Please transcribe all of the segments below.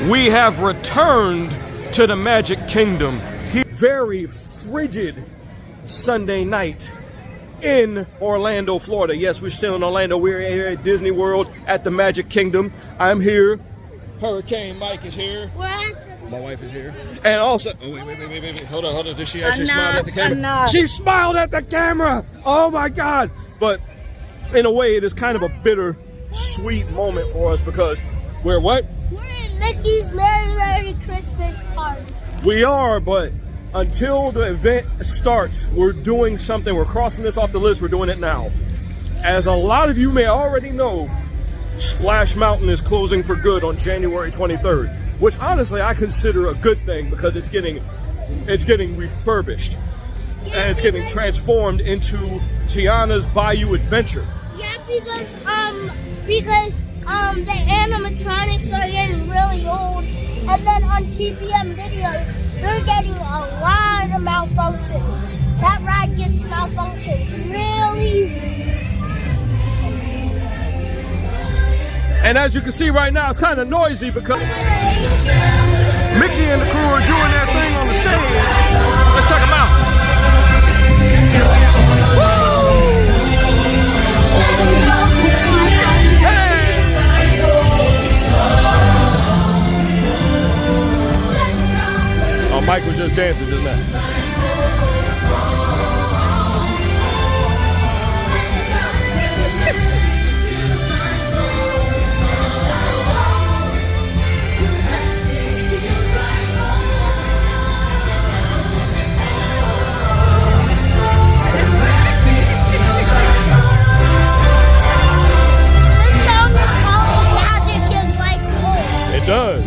We have returned to the Magic Kingdom. Very frigid Sunday night in Orlando, Florida. Yes, we're still in Orlando. We're here at Disney World at the Magic Kingdom. I'm here. Hurricane Mike is here. What? My wife is here. And also, oh, wait. Hold on. Did she actually smile at the camera? I'm not. She smiled at the camera. Oh my God. But in a way, it is kind of a bitter, sweet moment for us because we're what? We're in Mickey's Merry Christmas party. We are, but until the event starts, we're doing something. We're crossing this off the list. We're doing it now. As a lot of you may already know, Splash Mountain is closing for good on January 23rd, which honestly I consider a good thing because it's getting refurbished and it's getting transformed into Tiana's Bayou Adventure. Yeah, because the animatronics are getting really old, and then on TVM videos they're getting a lot of malfunctions. That ride gets malfunctions really. And as you can see right now, it's kind of noisy because Mickey and the crew are doing their thing on the stage. Let's check them out. Oh, Mike was just dancing just now. It does.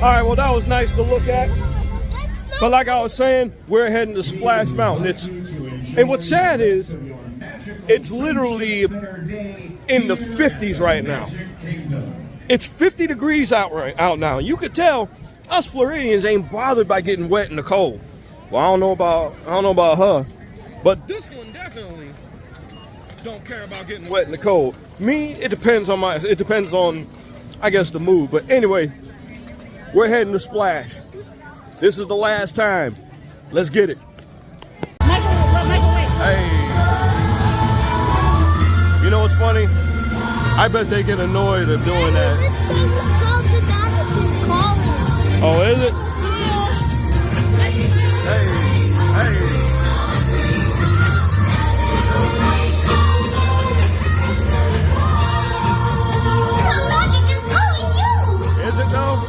Alright, well that was nice to look at. But like I was saying, we're heading to Splash Mountain. And what's sad is, it's literally in the 50s right now. It's 50 degrees out now. You could tell us Floridians ain't bothered by getting wet in the cold. Well, I don't know about her, but this one definitely don't care about getting wet in the cold. Me, it depends on I guess the mood. But anyway, we're heading to Splash. This is the last time. Let's get it. Hey. You know what's funny? I bet they get annoyed of doing that. Oh, is it? Hey. Magic is calling you. Is it though?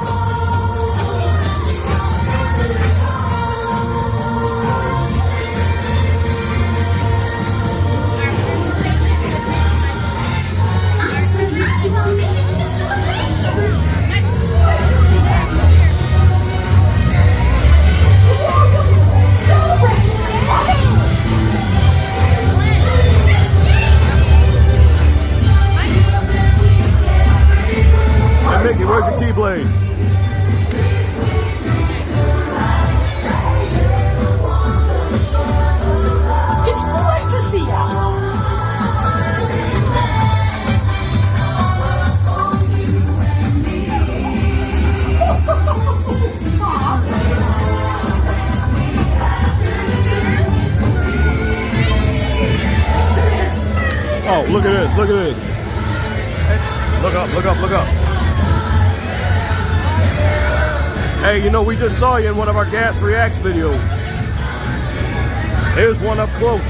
Mickey, where's your keyblade? It's great to see you. Oh, look at this, look at this. Look up, look up, look up. Hey, you know, we just saw you in one of our Gas Reacts videos. Here's one up close.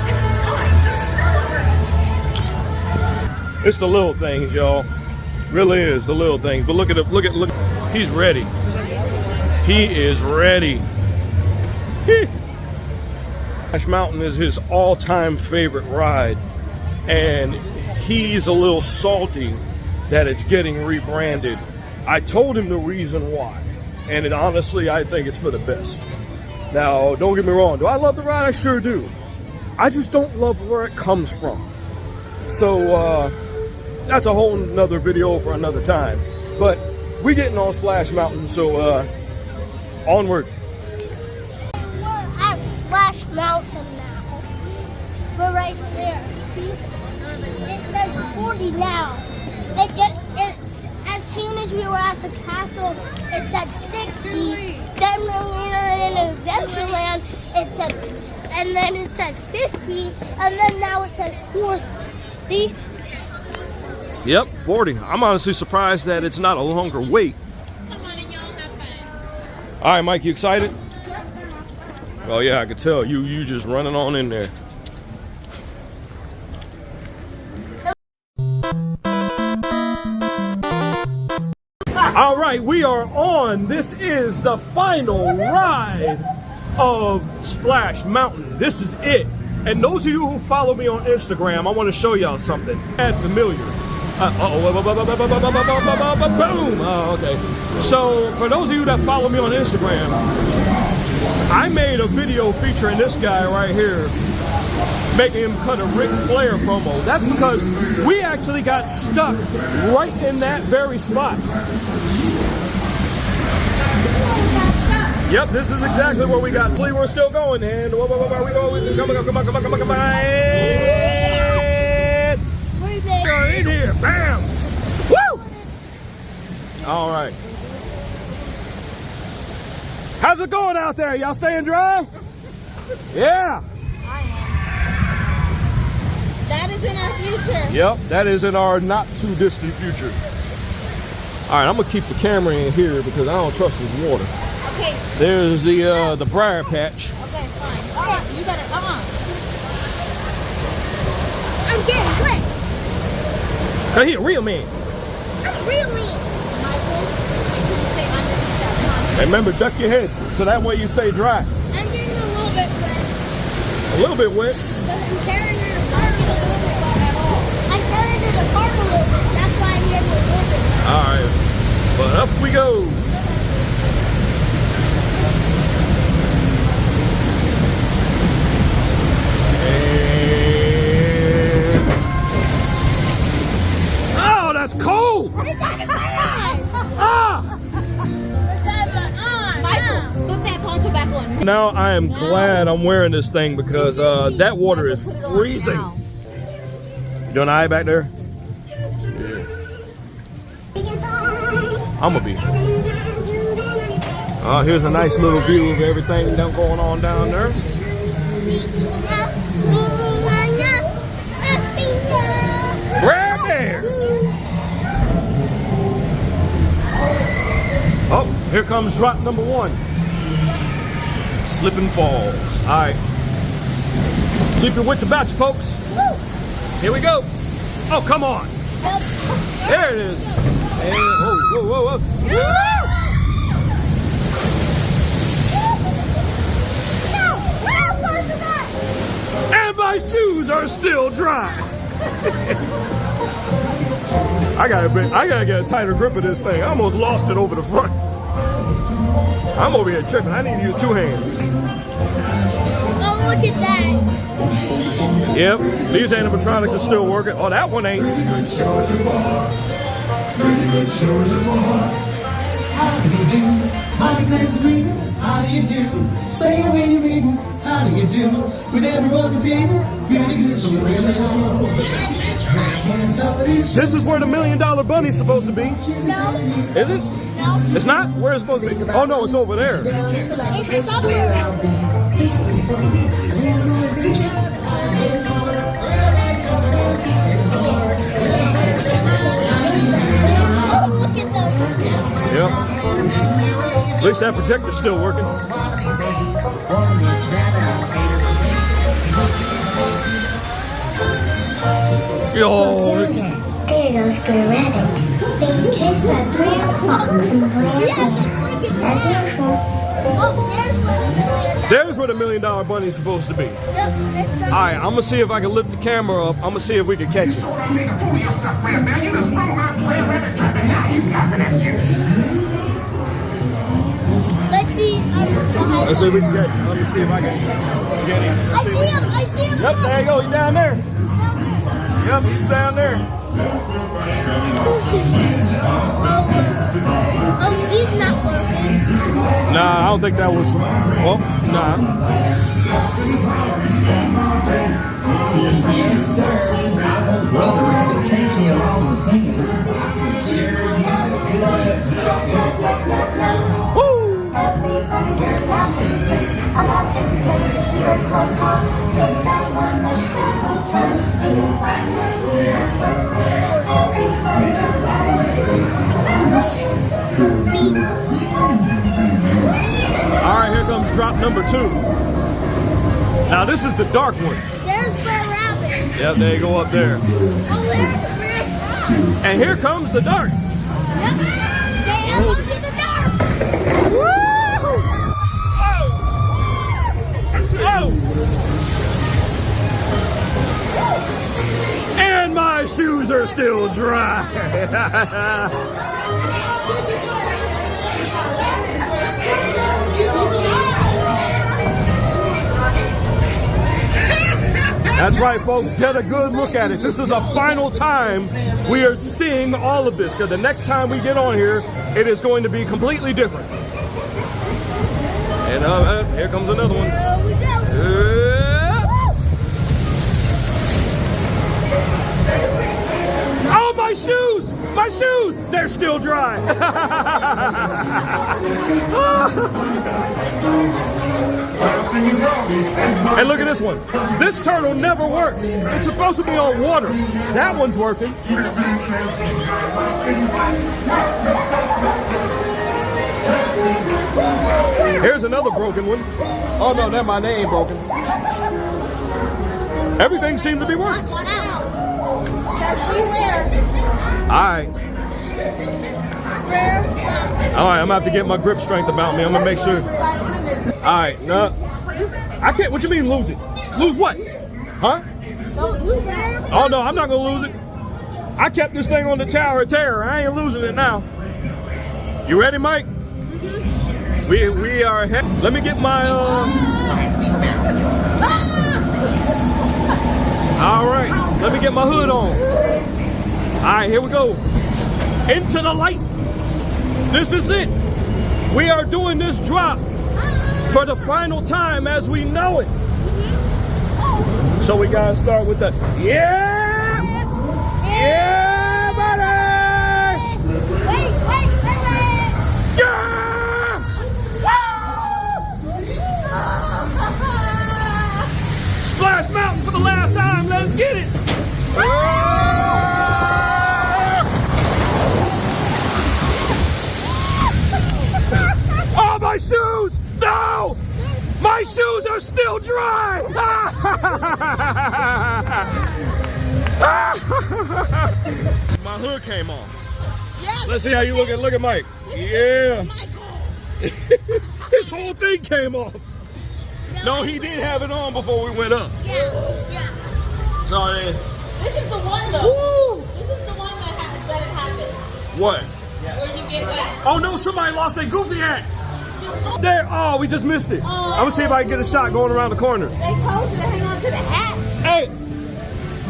It's time to celebrate. It's the little things, y'all. Really is the little things. But look at it, look. He's ready. He is ready. Splash Mountain is his all-time favorite ride, and he's a little salty that it's getting rebranded. I told him the reason why, and honestly, I think it's for the best. Now, don't get me wrong. Do I love the ride? I sure do. I just don't love where it comes from. So, that's a whole nother video for another time. But we getting on Splash Mountain, so onward. We're at Splash Mountain now. We're right there. See? It says 40 now. As soon as we were at the castle, it said 60. Then when we were in Adventureland, it said, and then it said 50, and then now it says 40. See? Yep, 40. I'm honestly surprised that it's not a longer wait. Come on and y'all have fun. All right, Mike, you excited? Oh yeah, I could tell you just running on in there. All right, we are on. This is the final ride of Splash Mountain. This is it. And those of you who follow me on Instagram, I want to show y'all something. Add familiar. Boom. Oh, okay. So for those of you that follow me on Instagram, I made a video featuring this guy right here, making him cut a Ric Flair promo. That's because we actually got stuck right in that very spot. Yep, this is exactly where we got. See, we're still going, and where we going? Come on. And we're in here. Bam! Woo! All right. How's it going out there? Y'all staying dry? Yeah. That is in our future. Yep, that is in our not too distant future. All right, I'm gonna keep the camera in here because I don't trust this water. Okay. There's the briar patch. Okay, fine. Okay, you better come on. I'm getting wet. Cause he a real man. I'm really. Michael, make sure you stay underneath that pond. And remember, duck your head so that way you stay dry. I'm getting a little bit wet. A little bit wet. I'm carrying it apart a little bit. I'm carrying it apart a little bit. That's why I'm getting a little bit wet. All right, but up we go. Oh, that's cold! Ah! Michael, put that poncho back on. Now I am glad I'm wearing this thing because that water is freezing. You doing all right back there? Yeah. I'm gonna be. Here's a nice little view of everything that's going on down there. Right there. Oh, here comes drop number 1. Slip and falls. All right. Keep your wits about you, folks. Here we go. Oh, come on. There it is. And, whoa. And my shoes are still dry. I gotta get a tighter grip of this thing. I almost lost it over the front. I'm over here tripping. I need to use 2 hands. Oh, look at that. Yep, these animatronics are still working. Oh, that one ain't. How do you do? Mighty nice breathing. How do you do? Say it when you're reading. How do you do? With everyone repeating. Really good, you really know. This is where the $1 Million Bunny's supposed to be. No. Is it? No. It's not? Where is it supposed to be? Oh no, it's over there. It's somewhere. Oh, look at those. Yep. At least that projector's still working. Yo. There goes Good Rabbit, being chased by Green Fox and Blair Bear. As usual. Oh, there's $1 million. There's where the $1 Million Bunny is supposed to be. Yep, it's All right, I'm gonna see if I can lift the camera up. I'm gonna see if we can catch it. Let's see. Let's see if we can catch it. Let me see if I can get him. I see him. I see him. Yep, there you go. He's down there. Yep, he's down there. Oh, he's not working. Nah, I don't think that was. Well, nah. Yes, sir. I want brother Randy catch me along with him. Sure, he's a good job. Woo! All right, here comes drop number 2. Now this is the dark one. There's the rabbit. Yep, there you go up there. Oh, there's the And here comes the dark. Yep. Say hello to the dark. Oh! And my shoes are still dry. That's right, folks. Get a good look at it. This is a final time we are seeing all of this, because the next time we get on here, it is going to be completely different. And here comes another one. Here we go. Oh, my shoes! My shoes! They're still dry. And look at this one. This turtle never works. It's supposed to be on water. That one's working. Here's another broken one. Oh no, never mind, they ain't broken. Everything seems to be working. One out. Says beware. Alright. Alright, I'm gonna have to get my grip strength about me. I'm gonna make sure. Alright, no. I can't, what you mean lose it? Lose what? Huh? Oh no, I'm not gonna lose it. I kept this thing on the Tower of Terror. I ain't losing it now. You ready, Mike? We are ahead. Let me get my Alright, let me get my hood on. Alright, here we go. Into the light. This is it. We are doing this drop for the final time as we know it. So we gotta start with the yeah, buddy. Wait. Yeah! Splash Mountain for the last time. Let's get it. Oh, my shoes! No! My shoes are still dry! My hood came off. Let's see how you look at Mike. Yeah. His whole thing came off. No, he did have it on before we went up. Yeah. This Sorry. is the one though. Woo! This is the one that it happened. What? Where you get wet. Oh no, somebody lost their goofy hat. There. Oh, we just missed it. I'm gonna see if I can get a shot going around the corner. They told you to hang on to the hat. Hey,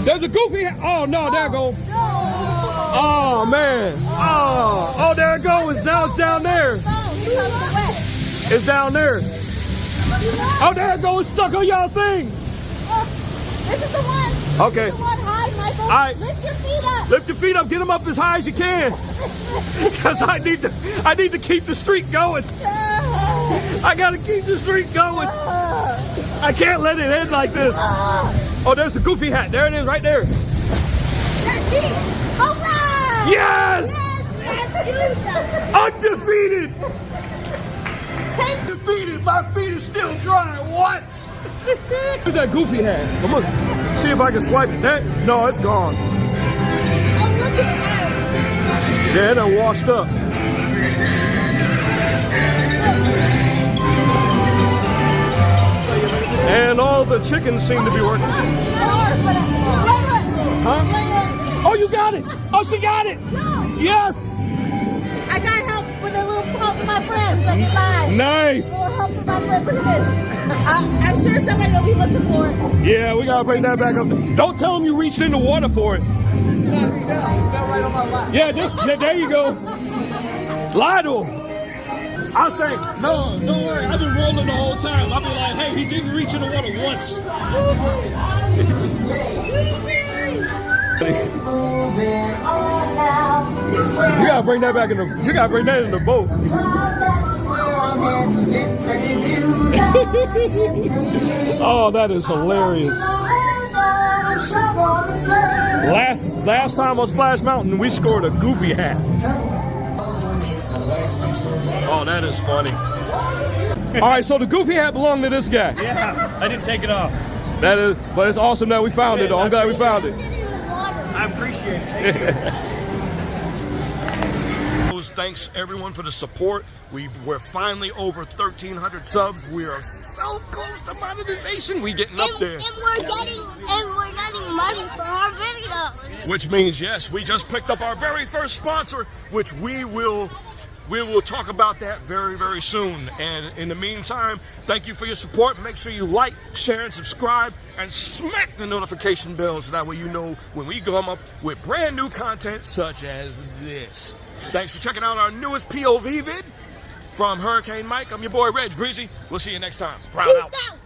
there's a goofy hat. Oh no, there it go. Oh man. Oh, there it goes. Now it's down there. It's down there. Oh, there it goes. It's stuck on y'all thing. This is the one. Okay. This is the one. High, Michael. All right. Lift your feet up. Lift your feet up. Get them up as high as you can. Because I need to keep the streak going. I gotta keep the streak going. I can't let it end like this. Oh, there's the goofy hat. There it is, right there. That's it. All right. Yes! Yes. Undefeated. Undefeated. My feet are still dry. What? Where's that goofy hat? Come on. See if I can swipe it. No, it's gone. Oh, look at that. Yeah, it done washed up. the chickens seem to be working. Huh? Oh, you got it! Oh, she got it! Yes! I got help with a little help from my friends. I get by. Nice! A little help from my friends. Look at this. I'm sure somebody will be looking for it. Yeah, we gotta bring that back up. Don't tell them you reached in the water for it. Yeah, there you go. Lie to him. I say, no, don't worry. I've been rolling the whole time. I'll be like, hey, he didn't reach in the water once. You gotta bring that back in the. You gotta bring that in the boat. Oh, that is hilarious. Last time on Splash Mountain, we scored a goofy hat. Oh, that is funny. All right, so the goofy hat belonged to this guy. Yeah, I didn't take it off. That is, but it's awesome that we found it. Though. I'm glad we found it. I appreciate it. Thank you. Thanks everyone for the support. We're finally over 1,300 subs. We are so close to monetization. We getting up there. And we're getting money for our videos. Which means yes, we just picked up our very first sponsor, which we will talk about that very, very soon. And in the meantime, thank you for your support. Make sure you like, share, and subscribe, and smack the notification bell so that way you know when we come up with brand new content such as this. Thanks for checking out our newest POV vid. From Hurricane Mike, I'm your boy Reg Breezy. We'll see you next time. Proud out. Peace out.